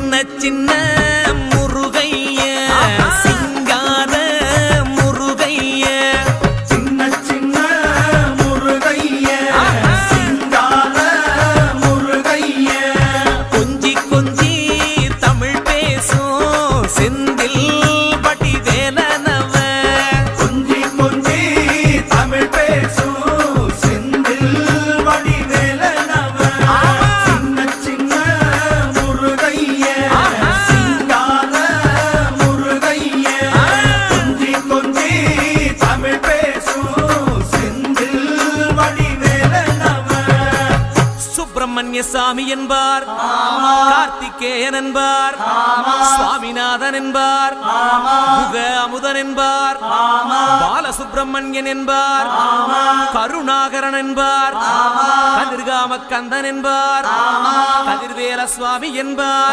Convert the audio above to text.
சின்ன சின்ன முருகைய சிங்கார முருகைய சின்ன சின்ன முருகைய சிங்கார முருகைய கொஞ்சி கொஞ்சி தமிழ் பேசும் செந்தில் வடிவேலனவ கொஞ்சி கொஞ்சி தமிழ் பேசும் செந்தில் வடிவேலனவ சின்ன சின்ன முருகைய சிங்கார முருகைய கொஞ்சி கொஞ்சி தமிழ் பேசும் செந்தில் வடிவேலனவ சுப்பிரமணிய சாமி என்பார், கார்த்திகேயன் என்பார், சுவாமிநாதன் என்பார், முக அமுதன் என்பார், பாலசுப்பிரமணியன் என்பார், கருணாகரன் என்பார், கதிர்காம கந்தன் என்பார், கதிர்வேல சுவாமி என்பார்.